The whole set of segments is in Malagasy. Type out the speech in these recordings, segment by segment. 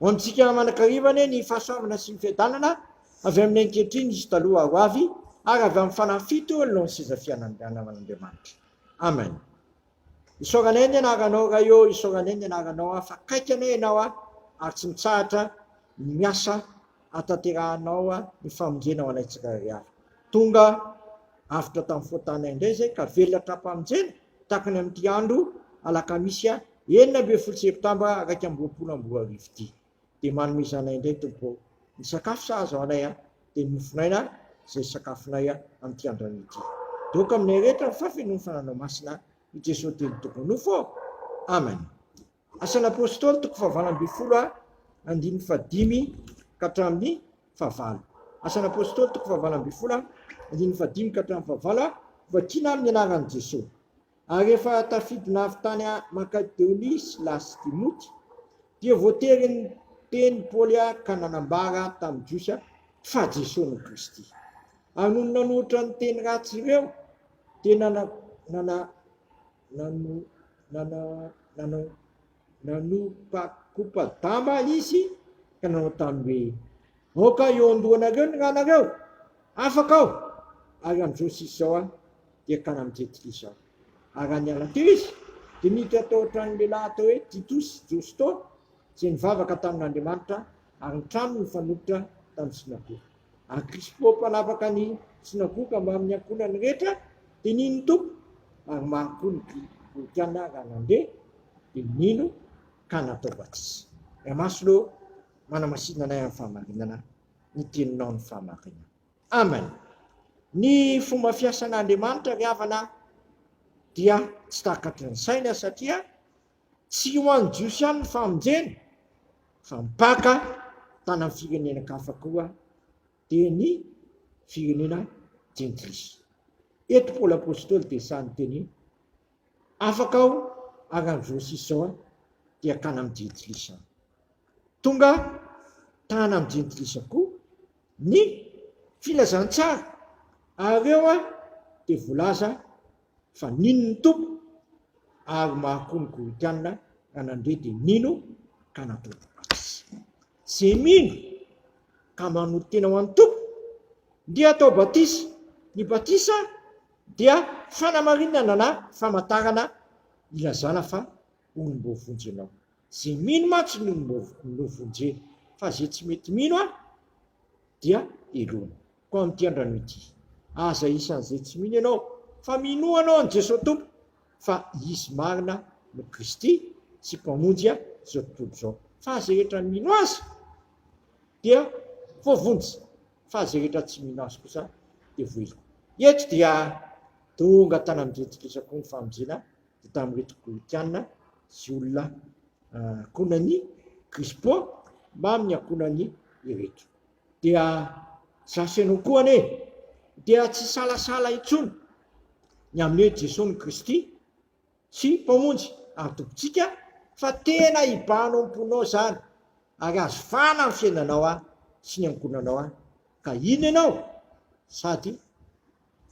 ho amintsika manakarivany ny fahasoavana sy ny fiadanana avy amin'ny ankehitriny izy taloha ho avy ary avy amin'ny fanafito alohan'ny seza fiananaman'Andriamanitra. Amen. Isaoranay ny anaranao raha eo, isaoranay ny anaranao fa kaikanay ianao ary tsy mitsahatra ny miasa ataterahanao ny famonjena ao anaitsika riary. Tonga afatra tamin'ny fotanay indray zay ka velona trapamonjena takany amin'ity andro alakamisy 9 septambra 2024 ity. Dia manome zanay indray tompo ny sakafo sahaza ao anay dia nofonaina zay sakafonay amin'ity andro ity. Doka aminay rehetra ny fafenony fananao masina i Jesosy teny tokony nofo. Amen. Asan'ny apôstôly toko fahavalo ambin'ny folo andiny fadimy ka hatramin'ny fahavalo. Asan'ny apôstôly toko fahavalo ambin'ny folo andiny fadimy ka hatramin'ny fahavalo vakiana amin'ny anaran'i Jesosy. Ary rehefa tafidina avy tany Makedonia sy Lasy Timoty dia voatery ny teny Paoly ka nanambara tamin'ny Jiosy fa Jesosy no Kristy. Ary noho nanohitra ny teny ratsy ireo dia nanopakopadama izy ka nanao tamin'ny hoe oka eo andohanareo ny ranareo afaka ao ary amin'izao sisa zao dia kana amin'Jetikisa ao. Ary aniala teo izy dia niditra tao an-tranon'ny lehilahy atao hoe Titus Justo izay nivavaka tamin'Andriamanitra ary ny trano ny fanototra tamin'ny sinagoga. Ary Krispo mpanapaka ny sinagoga mba amin'ny ankonany rehetra dia nino tompo ary maro koa ny kristiana raha nandeha dia nino ka natao batisa. Masolo manamasinana anay amin'ny fahamarinana ny teninao ny fahamarinana. Amen. Ny fomba fiasan'Andriamanitra ry havana dia tsy takatry ny saina satria tsy ho an'ny Jiosy ihany ny famonjena fa mipaka tany amin'ny firenena kafa koa dia ny firenena jentilisa. Eto Paoly apôstôly dia sany teny afaka ao ary amin'izao sisa zao dia kana amin'ny jentilisa. Tonga tana amin'ny jentilisa koa ny filazantsara ary eo dia voalaza fa nino ny tompo ary mahakoa ny koritianina raha nandre dia nino ka natao batisa. Zay mino ka manoto tena ho an'ny tompo dia atao batisa. Ny batisa dia fanamarinana na famantarana ilazana fa olom-bo vonjenao. Zay mino mantsy ny olom-bo vonjena fa zay tsy mety mino dia elona. Ko amin'ity andrano ity aza isan'izay tsy mino ianao fa mino anao an' Jesosy tompo fa izy marina no Kristy sy mpamonjy zao tontolo zao. Fa zay rehetra mino azy dia voavonjy, fa zay rehetra tsy mino azy kosa dia voelo. Eto dia tonga tany amin'ny Jetikisa koa ny famonjena dia tamin'ireto koritianina sy olona ankonany Krispo mba amin'ny ankonany ireto. Dia zasy ianao koa ane dia tsy salasala intsony ny amin'ny hoe Jesosy ny Kristy sy mpamonjy ary tompontsika fa tena hibanao am-ponao zany ary azo fana amin'ny fiainanao sy ny ankonanao ka ino ianao sady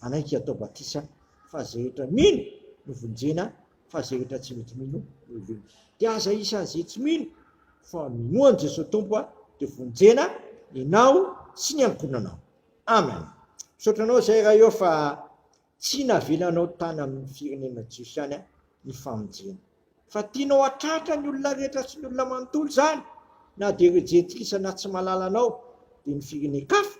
anaiky atao batisa fa zay rehetra mino no vonjena fa zay rehetra tsy mety mino no lony. Dia aza isan'izay tsy mino fa minoan' Jesosy tompo dia vonjena ianao sy ny ankonanao. Amen. Misaotranao zay raha eo fa tsy navelanao tany amin'ny firenena Jiosy ihany ny famonjena fa tianao hatratra ny olona rehetra sy ny olona manontolo zany na dia ireo Jetikisa na tsy malalanao dia ny firenen-kafa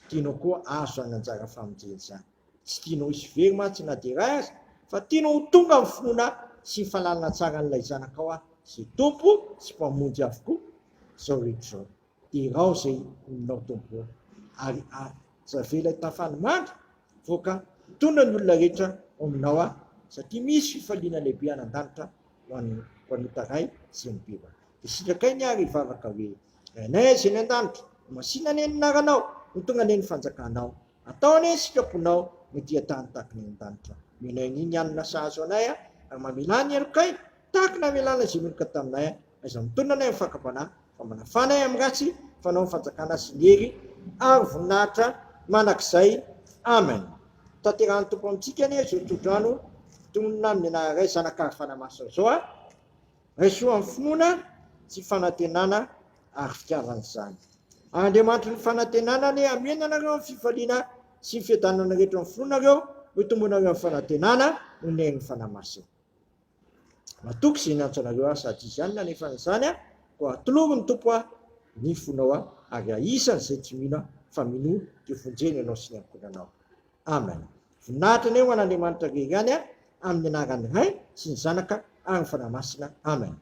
tianao koa azo any anjara famonjena zany. Tsy tianao hisy very mantsy na dia raha azy fa tianao ho tonga amin'ny finoana sy ny fahalalana tsara n'ilay zanakao zay tompo sy mpamonjy avokoa zao rehetra zao. Dia rao zay oninao tompo ary zavela tafany mandry voaka tondra ny olona rehetra aminao satria misy fifaliana lehibe any an-danitra ho an'ny mpanota-ray sy ny biby. Dia sitrakainy ary hivavaka hoe rainay zay ny an-danitra masina ane ny naranao no tonga ane ny fanjakanao atao ane ny sitraponao mety hatany tahaka ny an-danitra. Menay niny anina sahazo anay ary mamelany alokay tahaka ny amelana zay meloka taminay aiza mitondra anay amin'ny fakapanahy fa manafanay amin'ny ratsy fanao ny fanjakana sy ny hery ary voninahitra manakizay. Amen. Tanterahany tompo amintsika ane zao todrano tonona amin'ny anaray zanakary fanamasina zao raisoa amin'ny finoana sy fanantenana. ary fitiavan'izany. Andriamanitra ny fanantenanany amiena anareo amin'ny fifaliana sy ny fiadanana rehetra amin'ny fonareo, ho itombonareo amin'ny fanantenana ho nen'ny fanamasina. Matoky izay nantsanareo sady izy ihany nanefa n'izany koa atolory ny tompo ny fonao ary aisany izay tsy mino fa mino dia vonjeny ianao sy ny ankonanao. Amen. Voninahitra ny eo an'Andriamanitra rery ihany amin'ny anaran'ny Ray sy ny Zanaka ary ny fanamasina. Amen.